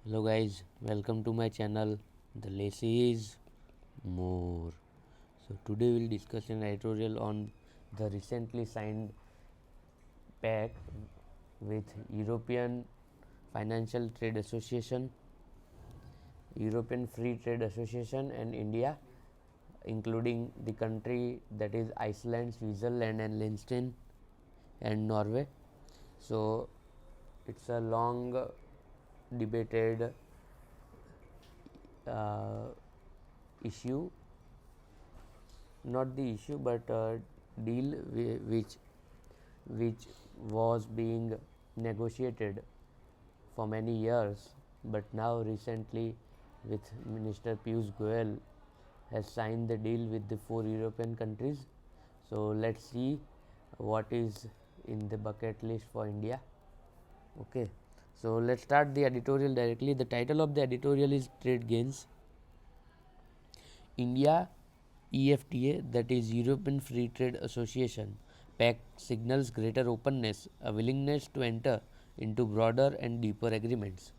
Hello guys, welcome to my channel. The less is more. So today we'll discuss an editorial on the recently signed pact with European Financial Trade Association, European Free Trade Association and India, including the country that is Iceland, Switzerland and Liechtenstein and Norway. So it's a long debated uh, issue, not the issue but deal which was being negotiated for many years, but now recently with Minister Piyush Goyal has signed the deal with the 4 European countries. So let's see what is in the bucket list for India. Okay, so let's start the editorial directly. The title of the editorial is Trade Gains. India EFTA, that is European Free Trade Association, pact signals greater openness, a willingness to enter into broader and deeper agreements.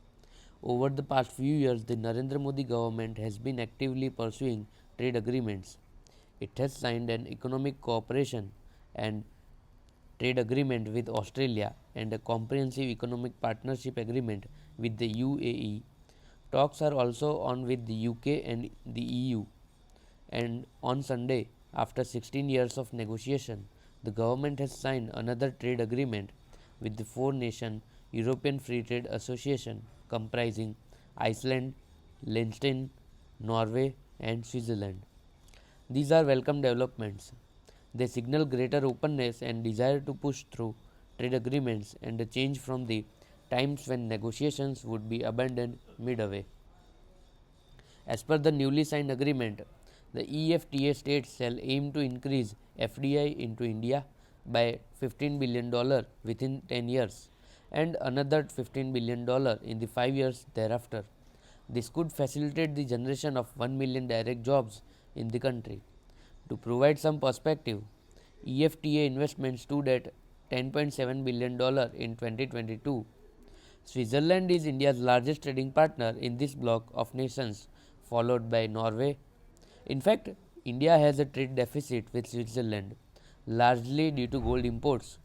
Over the past few years, the Narendra Modi government has been actively pursuing trade agreements. It has signed an economic cooperation and trade agreement with Australia and a comprehensive economic partnership agreement with the UAE. Talks are also on with the UK and the EU. And on Sunday, after 16 years of negotiation, the government has signed another trade agreement with the four nation European Free Trade Association comprising Iceland, Liechtenstein, Norway, and Switzerland. These are welcome developments. They signal greater openness and desire to push through trade agreements and a change from the times when negotiations would be abandoned midway. As per the newly signed agreement, the EFTA states shall aim to increase FDI into India by $15 billion within 10 years and another $15 billion in the 5 years thereafter. This could facilitate the generation of 1 million direct jobs in the country. To provide some perspective, EFTA investments stood at $10.7 billion in 2022. Switzerland is India's largest trading partner in this bloc of nations, followed by Norway. In fact, India has a trade deficit with Switzerland, largely due to gold imports.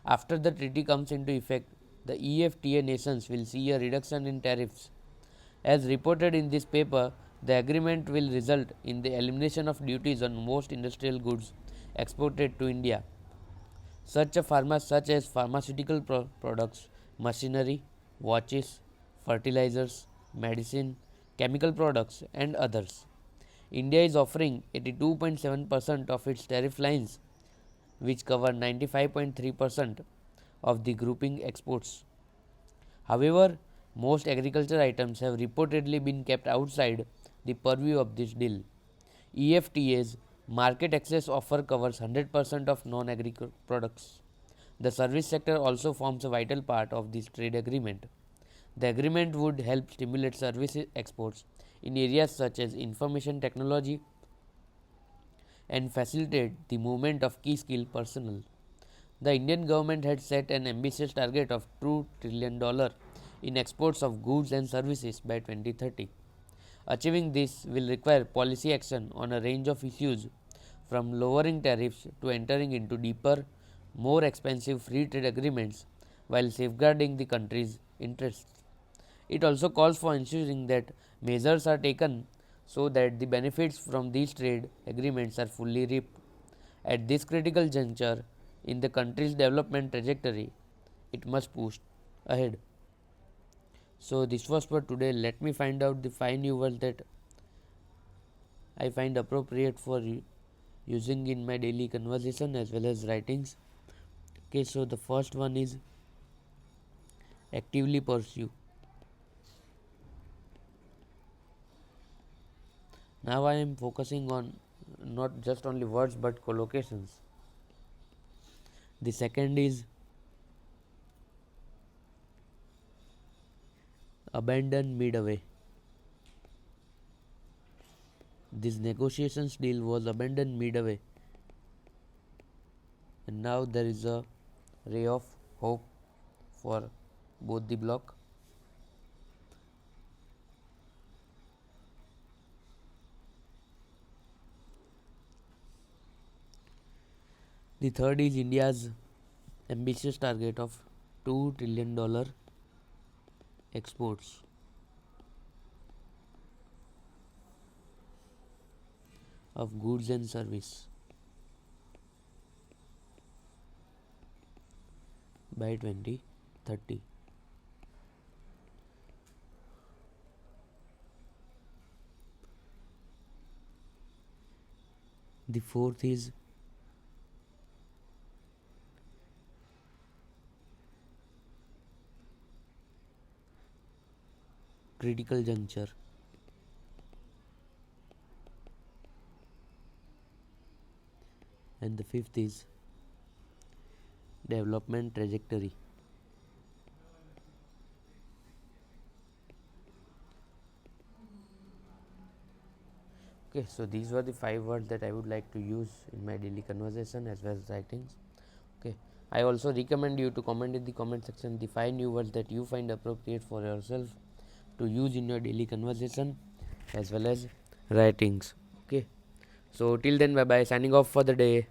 After the treaty comes into effect, the EFTA nations will see a reduction in tariffs. As reported in this paper, the agreement will result in the elimination of duties on most industrial goods exported to India, such as pharmaceutical products, machinery, watches, fertilizers, medicine, chemical products, and others. India is offering 82.7% of its tariff lines, which cover 95.3% of the grouping exports. However, most agriculture items have reportedly been kept outside the purview of this deal. EFTA's market access offer covers 100% of non agricultural products. The service sector also forms a vital part of this trade agreement. The agreement would help stimulate service exports in areas such as information technology and facilitate the movement of key skilled personnel. The Indian government had set an ambitious target of $2 trillion in exports of goods and services by 2030. Achieving this will require policy action on a range of issues, from lowering tariffs to entering into deeper, more expensive free trade agreements while safeguarding the country's interests. It also calls for ensuring that measures are taken so that the benefits from these trade agreements are fully reaped. At this critical juncture in the country's development trajectory, it must push ahead. So, this was for today. Let me find out the 5 new words that I find appropriate for using in my daily conversation as well as writings. Okay, so the first one is actively pursue. Now I am focusing on not just only words but collocations. The second is abandon midway. This negotiations deal was abandoned midway, and now there is a ray of hope for both the bloc. The third is India's ambitious target of $2 trillion exports of goods and service by 2030. The fourth is critical juncture, and the fifth is development trajectory. Okay, so these were the 5 words that I would like to use in my daily conversation as well as writings. Okay, I also recommend you to comment in the comment section the 5 new words that you find appropriate for yourself to use in your daily conversation as well as writings. Okay, so till then, bye bye, signing off for the day.